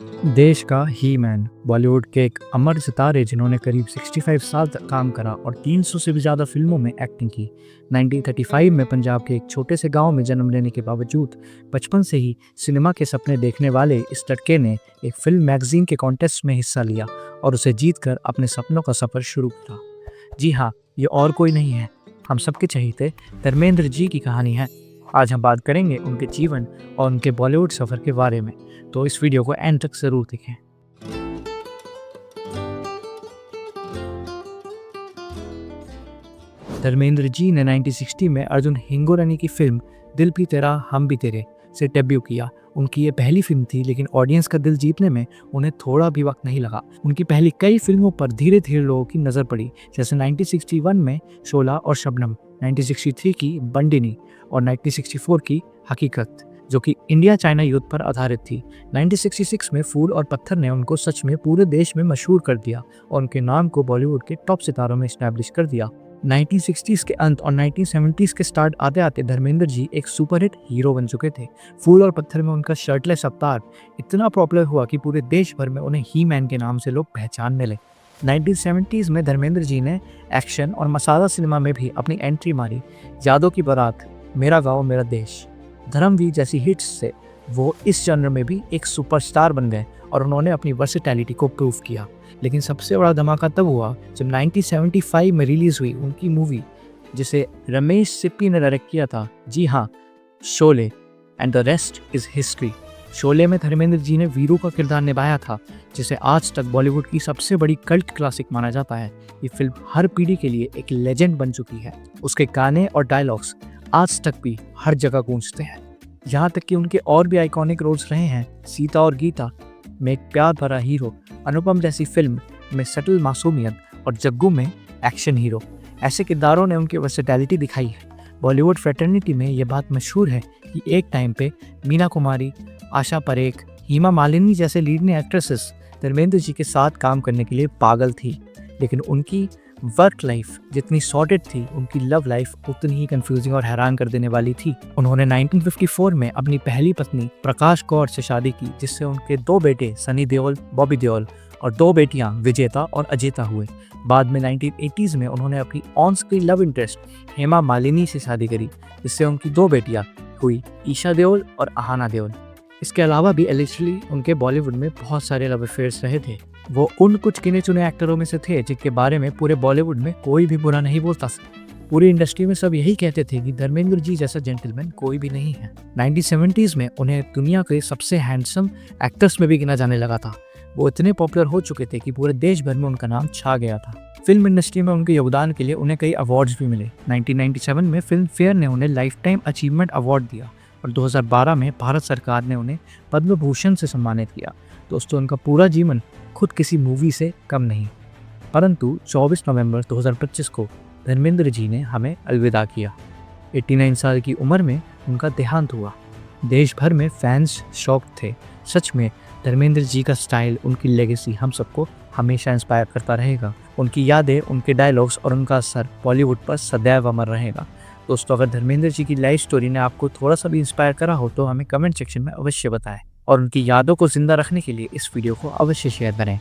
देश का ही मैन, बॉलीवुड के एक अमर सितारे जिन्होंने करीब 65 साल तक काम करा और 300 से भी ज़्यादा फिल्मों में एक्टिंग की। 1935 में पंजाब के एक छोटे से गांव में जन्म लेने के बावजूद बचपन से ही सिनेमा के सपने देखने वाले इस लड़के ने एक फिल्म मैगजीन के कॉन्टेस्ट में हिस्सा लिया और उसे जीतकर अपने सपनों का सफ़र शुरू किया। जी हाँ, ये और कोई नहीं है, हम सबके चहेते धर्मेंद्र जी की कहानी है। आज हम बात करेंगे उनके जीवन और उनके बॉलीवुड सफ़र के बारे में, तो इस वीडियो को एंड तक ज़रूर देखें। धर्मेंद्र जी ने 1960 में अर्जुन हिंगोरानी की फिल्म दिल भी तेरा हम भी तेरे से डेब्यू किया। उनकी ये पहली फिल्म थी, लेकिन ऑडियंस का दिल जीतने में उन्हें थोड़ा भी वक्त नहीं लगा। उनकी पहली कई फिल्मों पर धीरे धीरे लोगों की नज़र पड़ी, जैसे 1961 में शोला और शबनम, 1963 की बंडिनी और 1964 की हकीकत, जो कि इंडिया चाइना युद्ध पर आधारित थी। 1966 में फूल और पत्थर ने उनको सच में पूरे देश में मशहूर कर दिया और उनके नाम को बॉलीवुड के टॉप सितारों में इस्टेब्लिश कर दिया। 1960s के अंत और 1970s के स्टार्ट आते आते धर्मेंद्र जी एक सुपरहिट हीरो बन चुके थे। फूल और पत्थर में उनका शर्टलेस अवतार इतना पॉपुलर हुआ कि पूरे देश भर में उन्हें ही मैन के नाम से लोग पहचानने लगे। 1970s में धर्मेंद्र जी ने एक्शन और मसाला सिनेमा में भी अपनी एंट्री मारी। यादों की बारात, मेरा गाँव मेरा देश, धर्मवीर जैसी हिट्स से वो इस जॉनर में भी एक सुपरस्टार बन गए और उन्होंने अपनी वर्सेटैलिटी को प्रूव किया। लेकिन सबसे बड़ा धमाका तब हुआ जब 1975 में रिलीज हुई उनकी मूवी, जिसे रमेश सिप्पी ने डायरेक्ट किया था। जी हाँ, Sholay, and the rest is history. Sholay में धर्मेंद्र जी ने वीरू का किरदार निभाया था, जिसे आज तक बॉलीवुड की सबसे बड़ी कल्ट क्लासिक माना जाता है। ये फिल्म हर पीढ़ी के लिए एक लेजेंड बन चुकी है। उसके गाने और डायलॉग्स आज तक भी हर जगह गूंजते हैं। यहाँ तक कि उनके और भी आइकॉनिक रोल्स रहे हैं। सीता और गीता में एक प्यार भरा हीरो, अनुपम जैसी फिल्म में सटल मासूमियत और जग्गू में एक्शन हीरो, ऐसे किरदारों ने उनकी वर्सेटैलिटी दिखाई है। बॉलीवुड फ्रेटर्निटी में ये बात मशहूर है कि एक टाइम पे मीना कुमारी, आशा परेख, हेमा मालिनी जैसे लीडिंग एक्ट्रेसेस धर्मेंद्र जी के साथ काम करने के लिए पागल थी, लेकिन उनकी वर्क लाइफ जितनी सॉर्टेड थी, उनकी लव लाइफ उतनी ही कंफ्यूजिंग और हैरान कर देने वाली थी। उन्होंने 1954 में अपनी पहली पत्नी प्रकाश कौर से शादी की, जिससे उनके 2 बेटे सनी देओल, बॉबी देओल और 2 बेटियां विजेता और अजेता हुए। बाद में 1980s में उन्होंने अपनी on screen love interest Hema Malini से शादी करी, जिससे उनकी 2 बेटियां हुई, ईशा देओल और आहाना देओल। इसके अलावा भी एलिजिबली उनके बॉलीवुड में बहुत सारे लव अफेयर्स रहे थे। वो उन कुछ गिने चुने एक्टरों में से थे जिनके बारे में पूरे बॉलीवुड में कोई भी बुरा नहीं बोलता। पूरी इंडस्ट्री में सब यही कहते थे कि धर्मेंद्र जी जैसा जेंटलमैन कोई भी नहीं है। 1970s में उन्हें दुनिया के सबसे हैंडसम एक्टर्स में भी गिना जाने लगा था। वो इतने पॉपुलर हो चुके थे कि पूरे देश भर में उनका नाम छा गया था। फिल्म इंडस्ट्री में उनके योगदान के लिए उन्हें कई अवार्ड्स भी मिले। 1997 में फिल्म फेयर ने उन्हें लाइफ टाइम अचीवमेंट अवार्ड दिया और 2012 में भारत सरकार ने उन्हें पद्म भूषण से सम्मानित किया। दोस्तों, उनका पूरा जीवन खुद किसी मूवी से कम नहीं, परंतु 24 नवंबर 2025 को धर्मेंद्र जी ने हमें अलविदा किया। 89 साल की उम्र में उनका देहांत हुआ। देश भर में फैंस शॉक थे। सच में धर्मेंद्र जी का स्टाइल, उनकी लेगेसी हम सबको हमेशा इंस्पायर करता रहेगा। उनकी यादें, उनके डायलॉग्स और उनका असर बॉलीवुड पर सदैव अमर रहेगा। दोस्तों, अगर धर्मेंद्र जी की लाइफ स्टोरी ने आपको थोड़ा सा भी इंस्पायर करा हो तो हमें कमेंट सेक्शन में अवश्य बताएं और उनकी यादों को जिंदा रखने के लिए इस वीडियो को अवश्य शेयर करें।